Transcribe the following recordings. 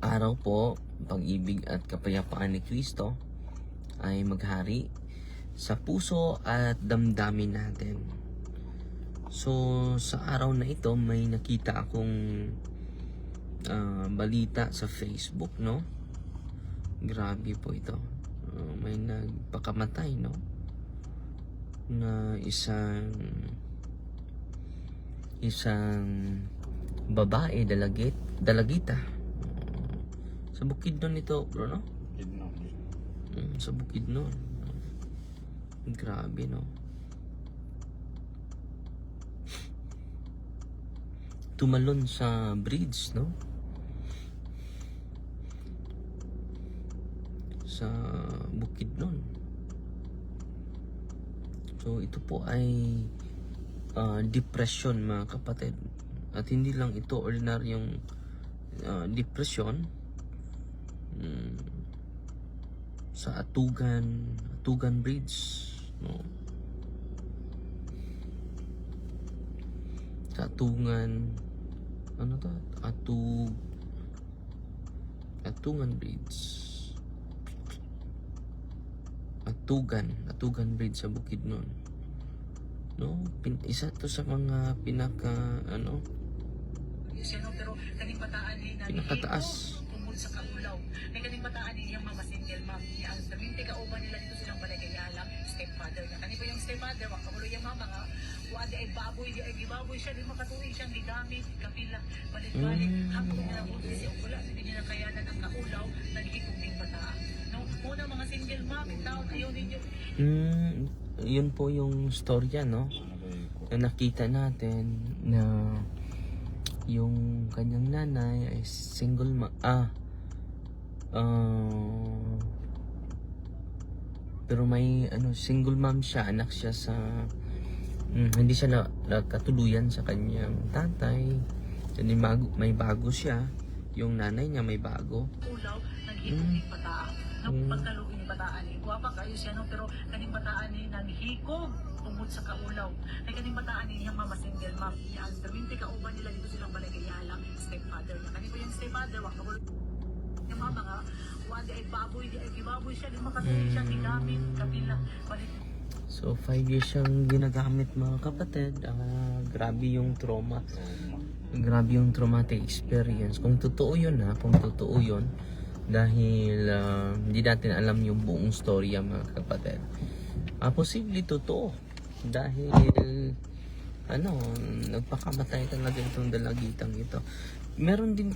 araw po, pag-ibig at kapayapaan ni Kristo ay maghari sa puso at damdamin natin. So, sa araw na ito, may nakita akong balita sa Facebook, no? Grabe po ito. May nagpakamatay, no? Na isang babae, dalagita. Sa Bukidnon ito, bro, no? Sa Bukidnon. Grabe, no? Tumalon sa bridge, no? Sa Bukidnon. So ito po ay depression, mga kapatid. At hindi lang ito ordinaryong depression. Sa Atugan Bridge, no? Sa Atungan, ano to? Atungan Bridge. Atugan Bridge sa Bukidnon. No? Isa to sa mga pinakataas. Sa kaulaw, may kaning bataan niyang mama single mom niya ang saminti kauban nila dito silang balay-kayala stepfather na kani ba yung stepfather wa kamulo yung mama nga wa di ay baboy di ay gibaboy siya di makatuig siyang gigamit kapila balik-balik hapon niya ang buti siya wala hindi niya kayanan ang kaulaw nagiging ding bataan no una mga single mom in town ayaw ninyo yun po yung storya, no? Na nakita natin na yung kanyang nanay ay single pero may single mom siya, anak siya sa hindi siya nagkatuluyan sa kanyang tatay. Jadi may bago siya, yung nanay niya may bago. Ulaw naghikog ng bataan no pagkaluin ni bataan ni guwapa kayo siya no pero kaning bataan ni naghikog tungod sa kaulaw ay kaning bataan ni yung mama single mom niya ang saminti kauban nila dito silang balay-kayala stepfather niya kani ba yung stepfather wa kamulo yung mama nga wa di ay baboy di ay gibaboy siya di makatuig siyang gigamit kapila balik. So 5 years siyang ginagamit, mga kapatid. Grabe yung trauma. Grabe yung traumatic experience. Kung totoo yun, kung totoo yun, dahil hindi natin alam yung buong storya, mga kapatid. Posible totoo. Dahil nagpakamatay talaga itong dalagitang ito. Meron din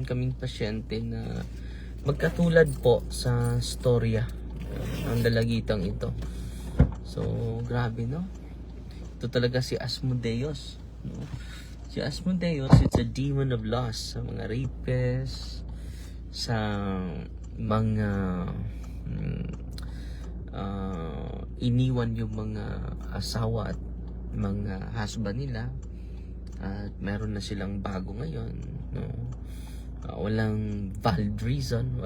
kaming pasyente na magkatulad po sa storya ang dalagitang ito. So, grabe, no? Ito talaga si Asmodeus, no? Si Asmodeus, it's a demon of lust sa mga rapists, sa mga iniwan yung mga asawa at mga husband nila at meron na silang bago ngayon, no? Walang valid reason,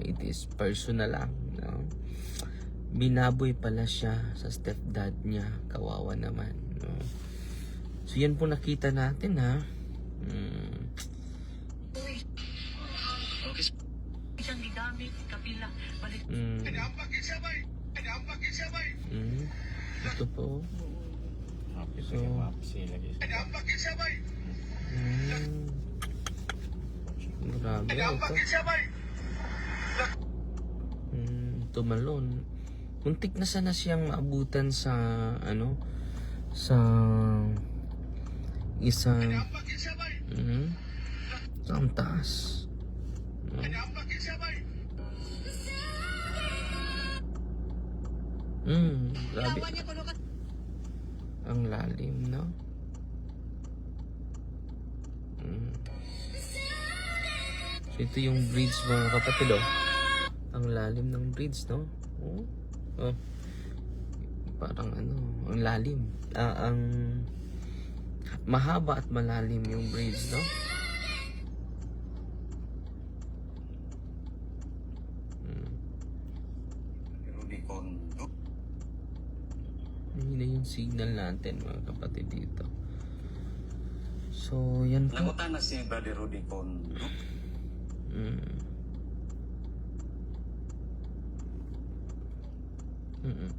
it is personal lang, no? Binaboy pala siya sa stepdad niya, kawawa naman, no? So yan po nakita natin, Siyang gigamit kapila balik. Ito po. So, grabe ito. Tumalon. Muntik na sana siyang maabutan sa sa isang sa ang taas, no? Grabe. Ang lalim, no? So ito yung bridge, mga kapatid, oh. Ang lalim ng bridge, no? Parang ang lalim. Ang mahaba at malalim yung bridge, no? Mahina yung signal natin mga kapatid dito. So, yan po. Nangutan na si Brother Rudy kung Mm. Mm-mm.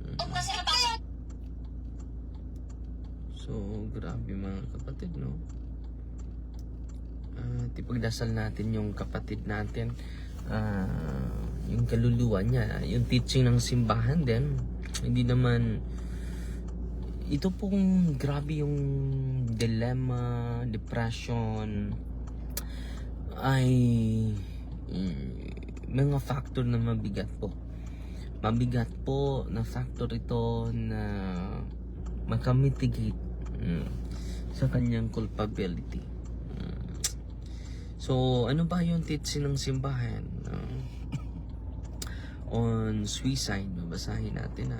So, grabe mga kapatid, no? Ipagdasal natin yung kapatid natin. Yung kaluluwa niya, yung teaching ng simbahan din. Hindi naman, ito pong grabe yung dilemma, depression, ay mga factor na mabigat po. Mabigat po na factor ito na makamitigate sa kanyang culpability. So, ano ba yung teaching ng simbahan on suicide? Babasahin natin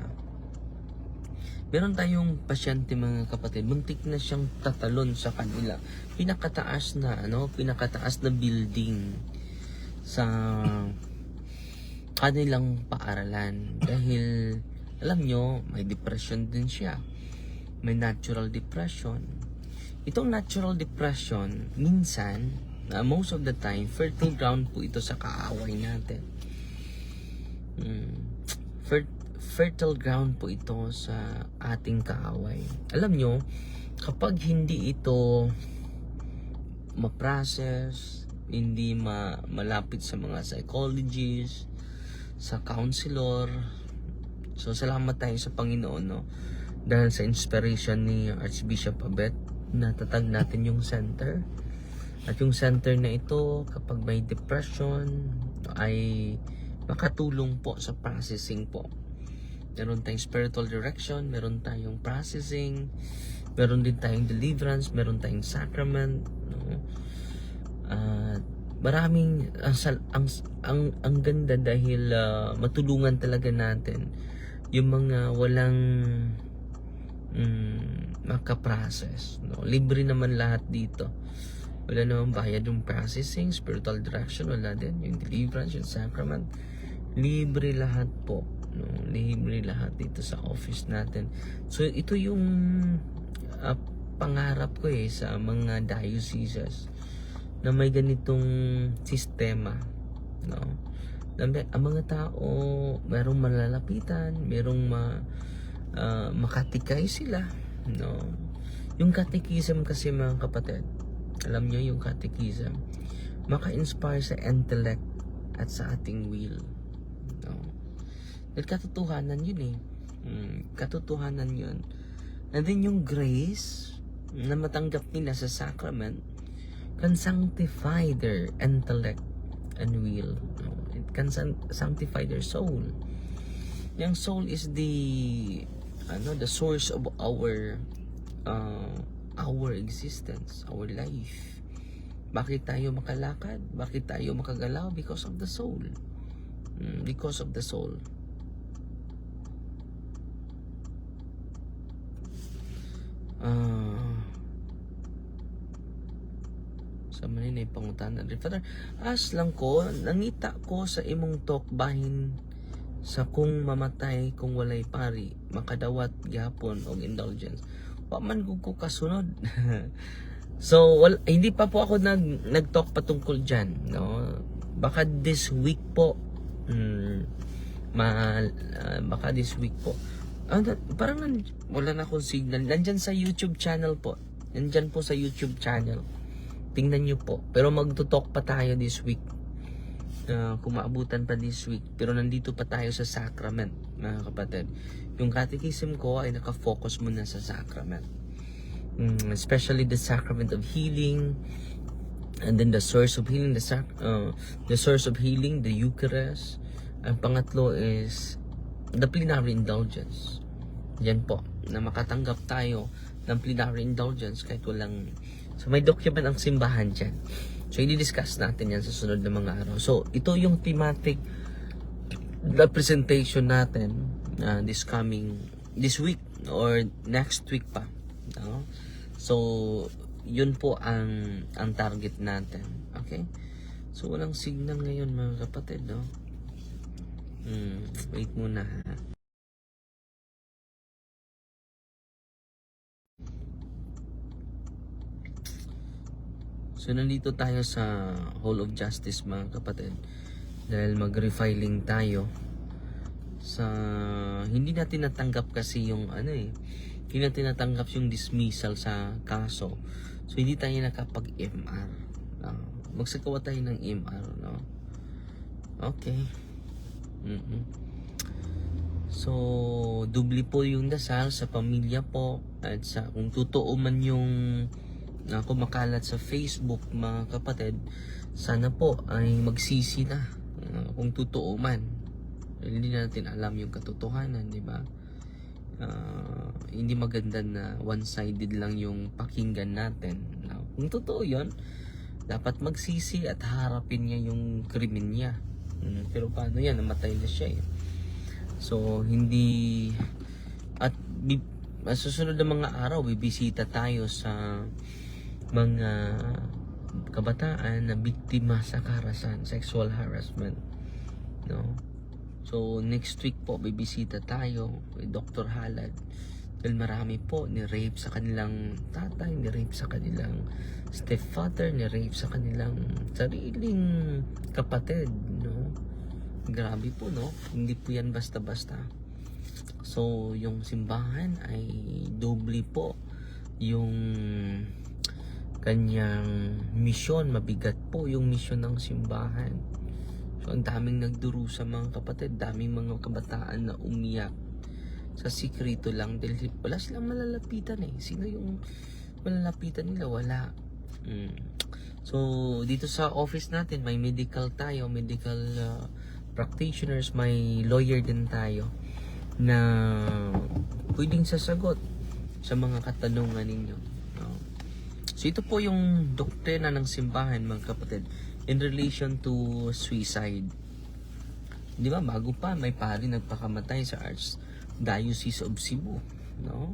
Meron tayong pasyente mga kapatid, muntik na siyang tatalon sa kanila. Pinakataas na building sa kanilang paaralan. Dahil, alam nyo, may depression din siya. May natural depression. Itong natural depression, minsan, most of the time, fertile ground po ito sa kaaway natin. Fertile ground po ito sa ating kaaway. Alam nyo, kapag hindi ito ma-process, hindi malapit sa mga psychologists, sa counselor, so salamat tayo sa Panginoon, no? Dahil sa inspiration ni Archbishop Abet, natatag natin yung center. At yung center na ito, kapag may depression, ay makatulong po sa processing po. Meron tayong spiritual direction, meron tayong processing, meron din tayong deliverance, meron tayong sacrament, no? Maraming ang ganda dahil matulungan talaga natin yung mga walang makaprocess, no? Libre naman lahat dito. Wala naman bayad yung processing, spiritual direction, wala din. Yung deliverance, yung sacrament, libre lahat po, no? Libre lahat dito sa office natin. So ito yung pangarap ko sa mga dioceses na may ganitong sistema, no? Ang mga tao merong malalapitan, merong makatikay sila, no? Yung catechism kasi mga kapatid, alam nyo yung catechism, maka-inspire sa intellect at sa ating will, no? Dahil katotohanan yun katotohanan yun. And then yung grace na matanggap nila sa sacrament can sanctify their intellect and will, no? It can sanctify their soul. Yung soul is the source of our existence, our life. Bakit tayo makalakad? Bakit tayo makagalaw? Because of the soul. Because of the soul. Sa maninay pangutanan rin. Father, as lang ko, nangita ko sa imong talk bahin sa kung mamatay kung walay pari, makadawat gyapon og indulgence. Wa man ko kasunod. So, hindi pa po ako nag-talk patungkol dyan, no? Baka this week po, baka this week po. Parang wala na akong signal. Nandyan sa YouTube channel po. Nandyan po sa YouTube channel. Tingnan nyo po. Pero magtutalk pa tayo this week. Kung maabutan pa this week. Pero nandito pa tayo sa sacrament, mga kapatid. Yung catechism ko ay nakafocus muna sa sacrament. Especially the sacrament of healing. And then the source of healing. The source of healing, the Eucharist. Ang pangatlo is the plenary indulgence. Yan po, na makatanggap tayo ng plenary indulgence kahit walang... So may document ang simbahan dyan. So i-discuss natin yan sa sunod na mga araw. So ito yung thematic representation natin this week or next week pa, no? So yun po ang target natin. Okay? So walang signal ngayon mga kapatid, no? Wait muna ha. So nandito tayo sa Hall of Justice mga kapatid. Dahil mag-refiling tayo sa hindi natin natanggap kasi yung hindi natin natanggap yung dismissal sa kaso. So hindi tayo nakapag-MR. Magsagawa tayo ng MR, no? Okay. So dubli po yung dasal sa pamilya po at sa kung totoo man yung kumakalat sa Facebook mga kapatid, sana po ay magsisi na kung totoo man. Hindi natin alam yung katotohanan, di ba? Hindi maganda na one-sided lang yung pakinggan natin. Kung totoo yun, dapat magsisi at harapin niya yung krimen niya. Pero paano yan? Namatay na siya eh. So hindi at susunod na mga araw bibisita tayo sa mga kabataan na biktima sa karahasan, sexual harassment, no? So next week po bibisita tayo with Dr. Halad dahil marami po ni-rape sa kanilang tatay, ni-rape sa kanilang stepfather, ni-rape sa kanilang sariling kapatid, no? Grabe po, no? Hindi po yan basta-basta. So yung simbahan ay doble po yung kanyang misyon. Mabigat po yung misyon ng simbahan. So ang daming nagdurusa mga kapatid, daming mga kabataan na umiyak sa sikrito lang dahil wala silang malalapitan eh. Sino yung malalapitan nila? Wala. So dito sa office natin may medical tayo, medical practitioners, may lawyer din tayo na pwedeng sasagot sa mga katanungan ninyo. So ito po yung doktrina ng simbahan mga kapatid in relation to suicide. Di ba bago pa may pari nagpakamatay sa Archdiocese of Cebu, no?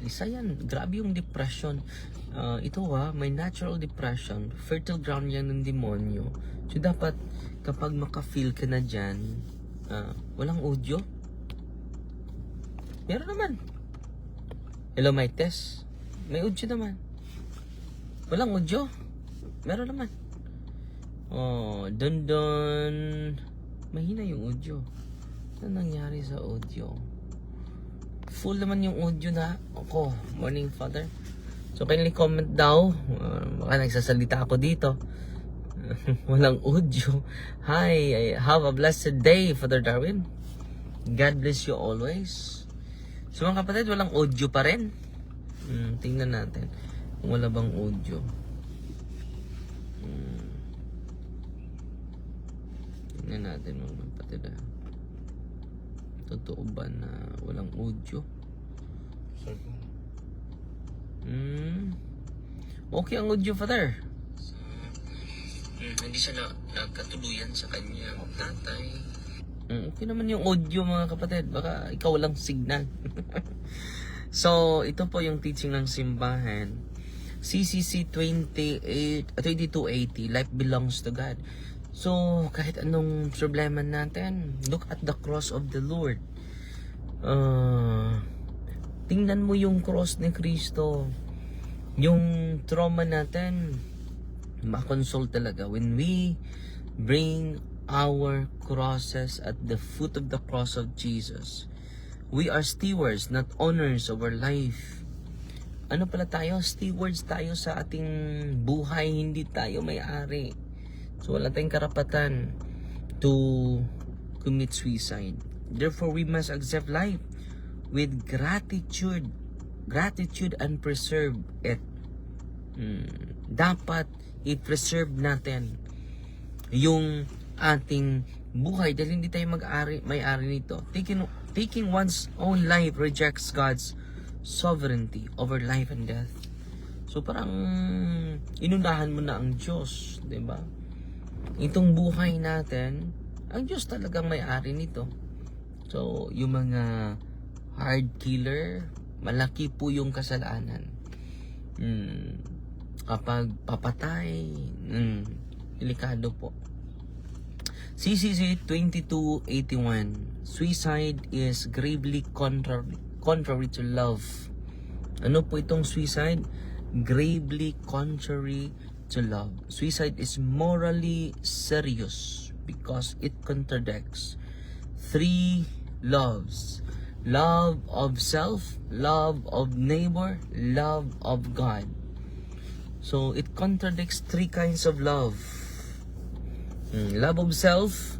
Isa yan, grabe yung depression. Ito may natural depression, fertile ground yan ng demonyo. So dapat kapag maka-feel ka na dyan, walang audio. Meron naman. Hello, my test. May audio naman. Walang audio. Meron naman. Don. Mahina yung audio. Ano nangyari sa audio? Full naman yung audio na. Morning, Father. So, kindly comment daw. Baka nagsasalita ako dito. Walang audio. Hi, have a blessed day, Father Darwin. God bless you always. So mga kapatid, walang audio pa rin. Tingnan natin kung wala bang audio. Tingnan natin mga kapatid. Totoo ba na walang audio? Okay ang audio, Father. Hindi siya nagkatuluyan sa kanyang tatay. Okay naman yung audio mga kapatid. Baka ikaw walang signal. So ito po yung teaching ng simbahan. CCC 2280, Life belongs to God. So kahit anong problema natin, look at the cross of the Lord. Tingnan mo yung cross ni Kristo. Yung trauma natin, makonsol talaga when we bring our crosses at the foot of the cross of Jesus. We are stewards, not owners of our life. Ano pala tayo? Stewards tayo sa ating buhay, hindi tayo may-ari. So wala tayong karapatan to commit suicide. Therefore, we must accept life with gratitude and preserve it. Dapat i-preserve natin yung ating buhay dahil hindi tayo may-ari nito. Taking one's own life rejects God's sovereignty over life and death. So parang inunahan mo na ang Diyos, 'di ba? Itong buhay natin, ang Diyos talagang may-ari nito. So yung mga hard killer, malaki po yung kasalanan. Kapag papatay, delikado po. CCC 2281, suicide is gravely contrary to love. Ano po itong suicide? gravely contrary to love. Suicide is morally serious because it contradicts three loves: love of self, love of neighbor, love of God. So it contradicts three kinds of love. Love of self,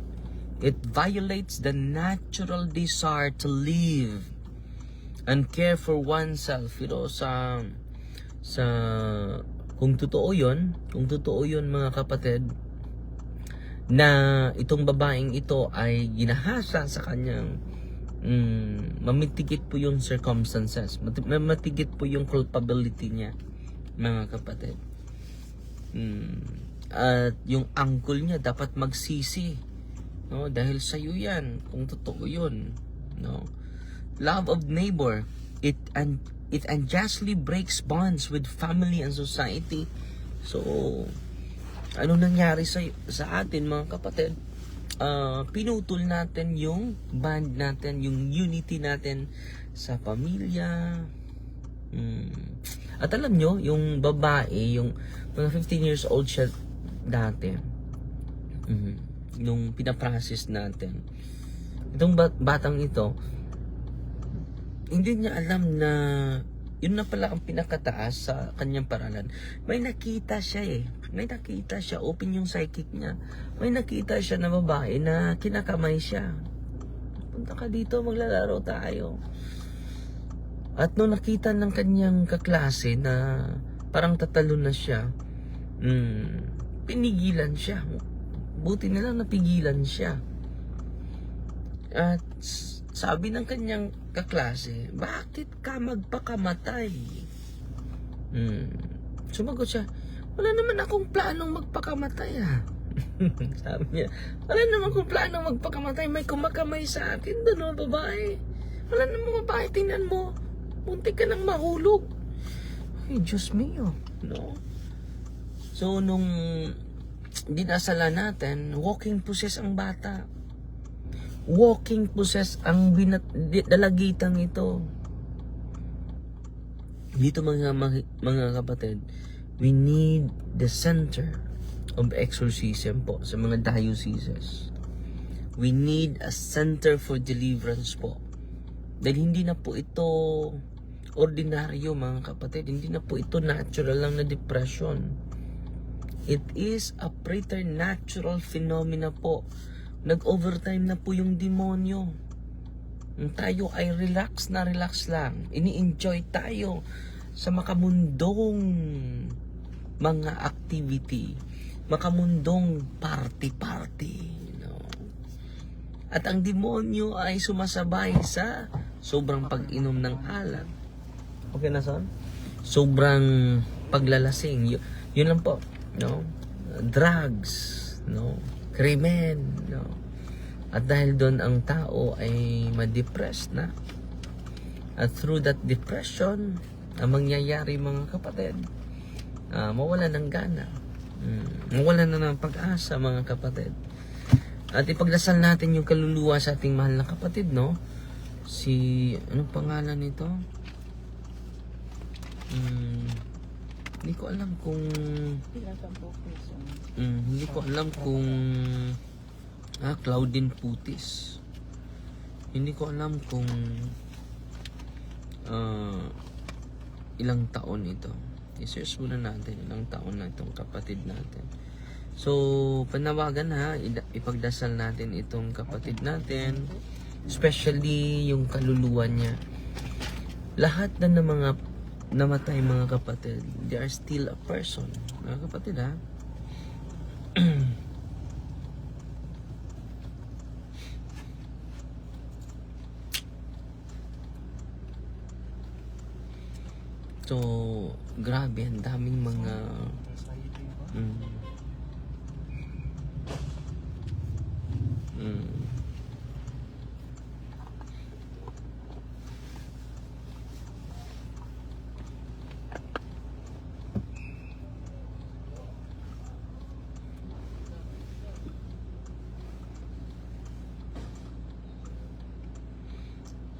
it violates the natural desire to live and care for oneself. Pero sa kung totoo yun mga kapatid, na itong babaeng ito ay ginahasa sa kanyang mamitigit po yung circumstances, matigit po yung culpability niya, mga kapatid. At yung uncle niya dapat magsisi, no, dahil sa iyo yan kung totoo yun, no. Love of neighbor, it unjustly breaks bonds with family and society. So ano nangyari sa atin, mga kapatid? Pinutol natin yung bond natin, yung unity natin sa pamilya. At alam nyo, yung babae, yung mga 15 years old siya dati, nung pinaprocess natin, itong batang ito, hindi niya alam na yun na pala ang pinakataas sa kanyang paralan. May nakita siya may nakita siya, open yung psychic niya. May nakita siya na babae na kinakamay siya. Punta ka dito, maglalaro tayo. At nung nakita ng kanyang kaklase na parang tatalo na siya, pinigilan siya. Buti na lang napigilan siya. At sabi ng kanyang kaklase, bakit ka magpakamatay? Sumagot siya, wala naman akong planong magpakamatay Sabi niya, wala naman akong planong magpakamatay. May kumakamay sa akin doon, babae. Wala naman babae, tingnan mo. Muntik ka nang mahulog. Ay, Diyos mio. No? So, nung dinasala natin, walking possess ang bata. Walking possess ang dalagitang ito. Dito mga kapatid, we need the center of exorcism po sa mga dioceses. We need a center for deliverance po. Dahil hindi na po ito ordinaryo, mga kapatid. Hindi na po ito natural lang na depression. It is a preternatural phenomena po. Nag-overtime na po yung demonyo. Tayo ay relax lang. Ini-enjoy tayo sa makamundong mga activity, makamundong party, no? At ang demonyo ay sumasabay sa sobrang pag-inom ng alak. Okay na, son? Sobrang paglalasing. Yun lang po, no? Drugs, no? Krimen, no? At dahil doon ang tao ay ma-depressed na. At through that depression, ang mangyayari, mga kapatid, mawala ng gana. Mawala na ng pag-asa, mga kapatid. At ipagdasal natin yung kaluluwa sa ating mahal na kapatid, no? Anong pangalan nito? Hindi ko alam kung Claudine Putis. Hindi ko alam kung ilang taon ito. I-search muna natin ilang taon na itong kapatid natin. So, panawagan ipagdasal natin itong kapatid natin, especially yung kaluluwa niya. Lahat na ng mga namatay, mga kapatid, they are still a person. Mga kapatid, So, grabe, ang daming mga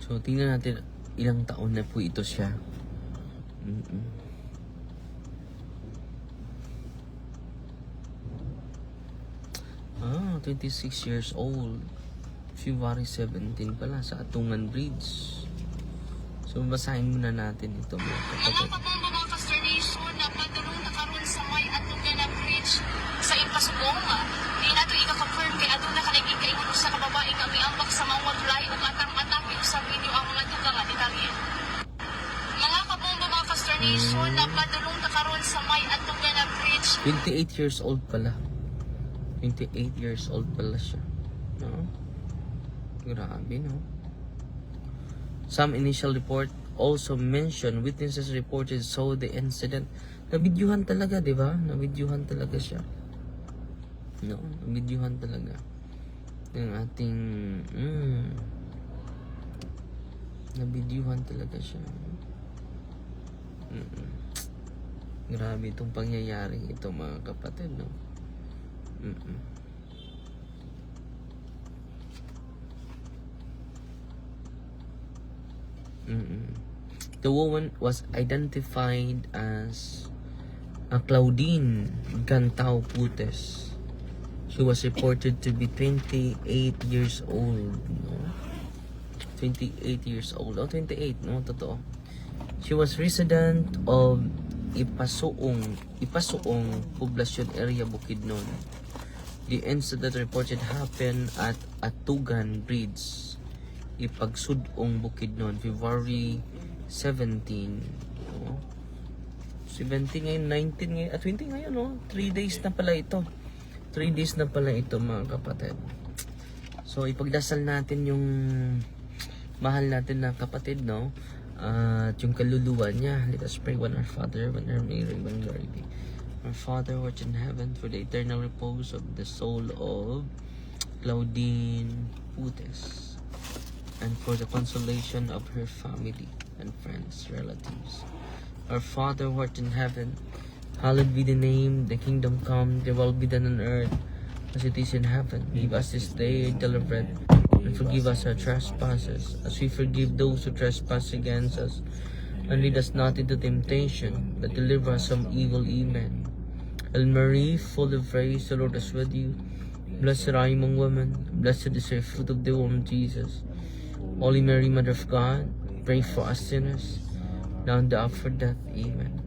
So, tingnan natin ilang taon na po ito siya. 26 years old. February 17 pala sa Atungan Bridge. So, basahin muna natin ito mga Mga kapatid. kabomba mga consternation na padulong na karon sa may Atugan na bridge sa Impasugong. Di na ito ika-confirm kay Aduna kanaging kaingon sa kababae nga miambak sa mawag lahi ug atang-atake sa video ang mga duga nga detalye. Mga kabomba mga consternation na padulong na karon sa may Atugan na bridge 28 years old pala. 28 years old pala siya. No? Grabe, no? Some initial report also mentioned witnesses reported saw the incident. Nabidyuhan talaga, di ba? Nabidyuhan talaga siya. No? Nabidyuhan talaga. Yung ating... Nabidyuhan talaga siya. Grabe itong pangyayaring ito mga kapatid, no? The woman was identified as Claudine Gantao Putes. She was reported to be 28 years old. No? 28 years old. Oh, 28. No? Totoo. She was resident of Ipasuong Poblacion Area, Bukidnon. The incident reported happened at Atugan Bridge, Ipagsudong, Bukidnon, February 17. No? 17 ngayon, 19 ngayon, 20 ngayon, no? 3 days na pala ito. 3 days na pala ito mga kapatid. So, ipagdasal natin yung mahal natin na kapatid, no? At yung kaluluwa niya. Let us pray. One our Father, one our Mary, one glory be. Our Father, who art in heaven, for the eternal repose of the soul of Claudine Putes, and for the consolation of her family and friends, relatives. Our Father, who art in heaven, hallowed be the name, the kingdom come, the will be done on earth as it is in heaven. Give us this day our daily bread, and forgive us our trespasses, as we forgive those who trespass against us. And lead us not into temptation, but deliver us from evil. Amen. Hail Mary, full of grace, the Lord is with you. Blessed are you among women, blessed is the fruit of the womb, Jesus. Holy Mary, Mother of God, pray for us sinners, now and the hour of death. Amen.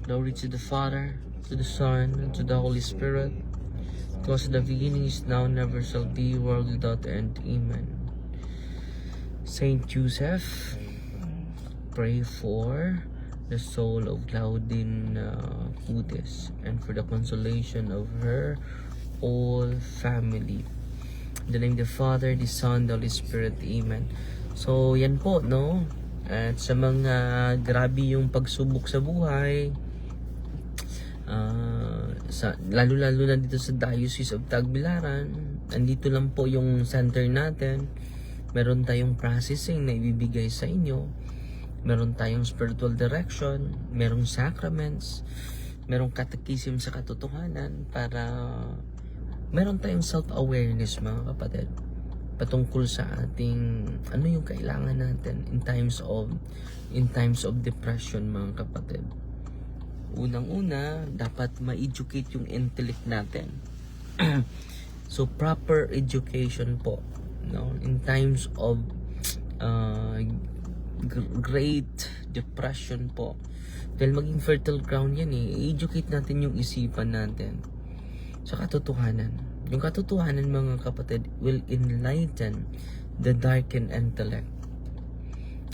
Glory to the Father, to the Son, and to the Holy Spirit. It was in the beginning, is now, never shall be, world without end. Amen. Saint Joseph, pray for the soul of Claudine Putes and for the consolation of her whole family. In the name of the Father, the Son, the Holy Spirit. Amen. So, yan po, no? At sa mga grabe yung pagsubok sa buhay, lalo-lalo na dito sa Diocese of Tagbilaran, andito lang po yung center natin. Meron tayong processing na ibibigay sa inyo. Meron tayong spiritual direction, merong sacraments, merong catechism sa katotohanan para meron tayong self-awareness mga kapatid patungkol sa ating ano yung kailangan natin in times of depression mga kapatid. Unang-una, dapat ma-educate yung intellect natin. So proper education po, no, in times of great depression po, dahil maging fertile ground yan i-educate natin yung isipan natin sa katotohanan. Yung katotohanan mga kapatid will enlighten the darkened intellect.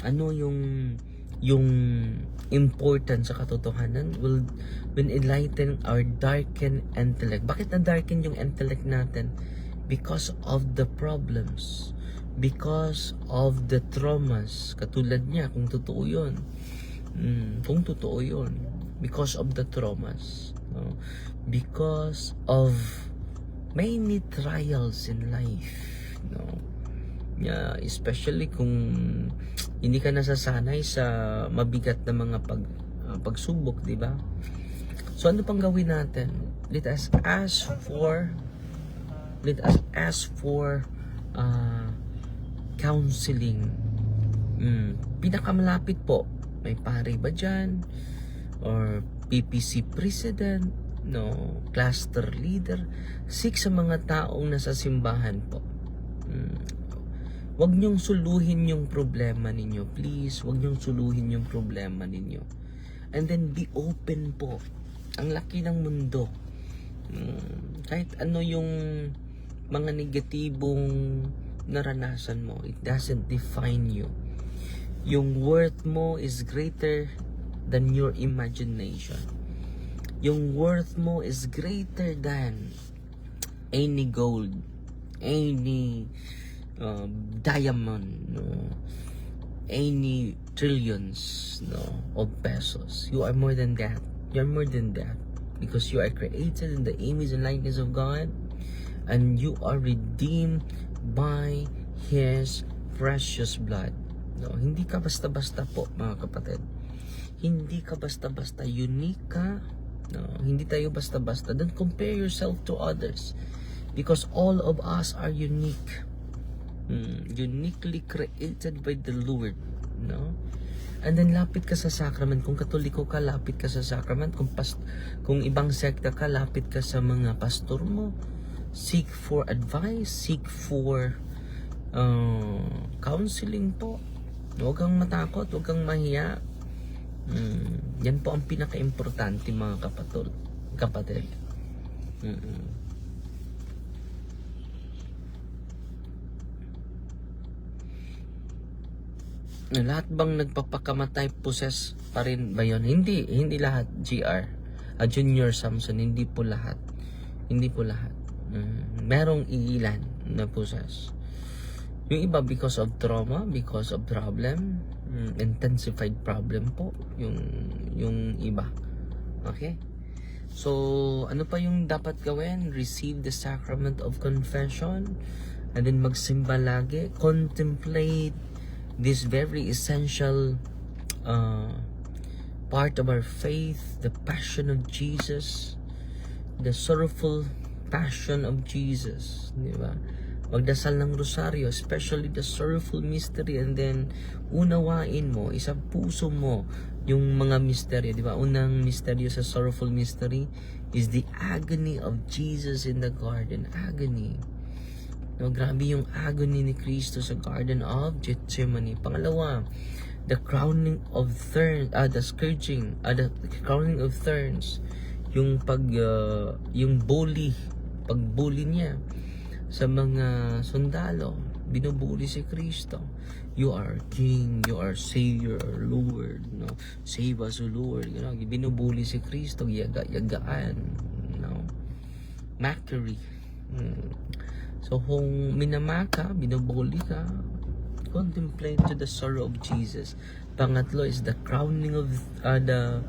Ano yung important sa katotohanan will enlighten our darkened intellect. Bakit na darken yung intellect natin? Because of the problems, because of the traumas. Katulad niya, kung totoo yun. Because of the traumas, no? Because of many trials in life, no? Yeah, especially kung hindi ka nasasanay sa mabigat na mga pagsubok, di ba? So ano pang gawin natin? Let us ask for counseling. Pinakamalapit po, may pare ba dyan? Or PPC president? no, cluster leader, seek sa mga taong nasa simbahan po. Huwag niyong suluhin yung problema ninyo. Please, huwag niyong suluhin yung problema ninyo. And then be open po. Ang laki ng mundo. Kahit ano yung mga negatibong naranasan mo, it doesn't define you. Yung worth mo is greater than your imagination. Yung worth mo is greater than any gold, any diamond, no, any trillions, no, of pesos. You are more than that. You are more than that because you are created in the image and likeness of God, and you are redeemed by His precious blood. No, hindi ka basta-basta po, mga kapatid. Hindi ka basta-basta. Unique ka. No, hindi tayo basta-basta. Don't compare yourself to others because all of us are unique. Uniquely created by the Lord, no? And then lapit ka sa sacrament. Kung Katoliko ka, lapit ka sa sacrament. Kung ibang sekta ka, lapit ka sa mga pastor mo. Seek for advice, seek for counseling po. Huwag kang matakot, huwag kang mahiya. Yan po ang pinaka-importante, mga kapatid. Lahat bang nagpapakamatay possess pa rin ba yun? Hindi lahat, GR. Junior Samson, hindi po lahat. Merong ilan na possess. Yung iba because of trauma, because of problem, intensified problem po, yung iba. Okay? So, ano pa yung dapat gawin? Receive the sacrament of confession, and then magsimba lagi, contemplate this very essential part of our faith, the passion of Jesus, the sorrowful passion of Jesus, di ba? Magdasal ng rosaryo, especially the sorrowful mystery, and then unawain mo, isang puso mo yung mga misteryo, di ba? Unang misteryo sa sorrowful mystery is the agony of Jesus in the garden. Agony. No, grabe yung agony ni Cristo sa Garden of Gethsemane. Pangalawa, the crowning of thorns, the scourging, the crowning of thorns, yung pagbully niya sa mga sundalo. Binubuli si Cristo. You are King, you are Savior, Lord, no? Save us, O Lord. You know, binubuli si Cristo, yagaan, no? Mockery. So, kung minamaka, binubuli ka, contemplate to the sorrow of Jesus. Pangatlo is the crowning of the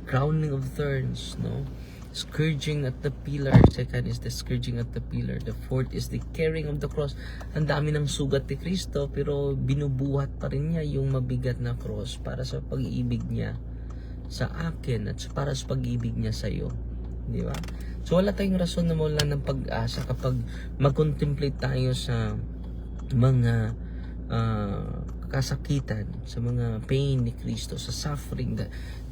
crowning of thorns, no? Scourging at the pillar. Second is the scourging at the pillar. The fourth is the carrying of the cross. Ang dami ng sugat ni Cristo, pero binubuhat pa rin niya yung mabigat na cross para sa pag-ibig niya sa akin at para sa pag-ibig niya sa iyo. Di ba? So wala tayong rason na mawala ng pag-asa kapag mag-contemplate tayo sa mga kasakitan, sa mga pain ni Cristo, sa suffering,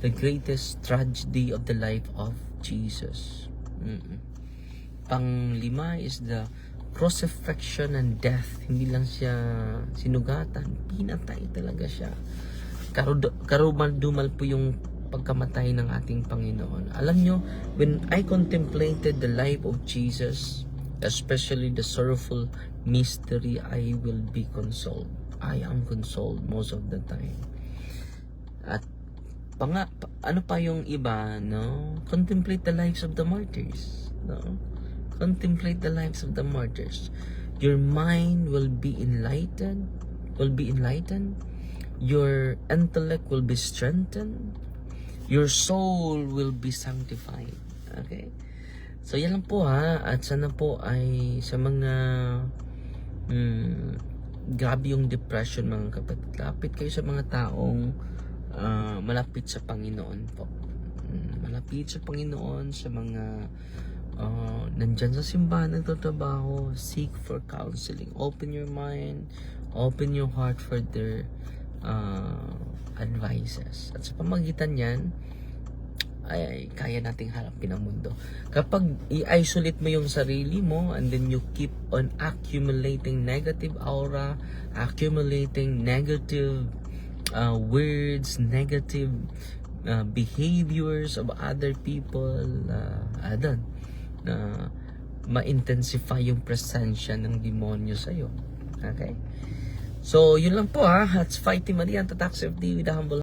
the greatest tragedy of the life of Jesus. Panglima is the crucifixion and death. Hindi lang siya sinugatan, pinatay talaga siya. Karumal-dumal po yung pagkamatay ng ating Panginoon. Alam nyo, when I contemplated the life of Jesus, especially the sorrowful mystery, I will be consoled. I am consoled most of the time. At ano pa yung iba, no? Contemplate the lives of the martyrs, no? Contemplate the lives of the martyrs. Your mind will be enlightened, your intellect will be strengthened, your soul will be sanctified. Okay? So yan lang po ha. At sana po ay sa mga grabe yung depression, mga kapatid. Lapit kayo sa mga taong malapit sa Panginoon po. Malapit sa Panginoon, sa mga nandyan sa simbahan nagtatrabaho. Seek for counseling. Open your mind, open your heart for their advices. At sa pamagitan yan, ay kaya nating harapin ang mundo. Kapag i-isolate mo yung sarili mo and then you keep on accumulating negative aura, accumulating negative words, negative behaviors of other people, ma-intensify yung presensya ng demonyo sa'yo. Okay? So, yun lang po ha. It's Fighting Maria, Tatax FD with the humble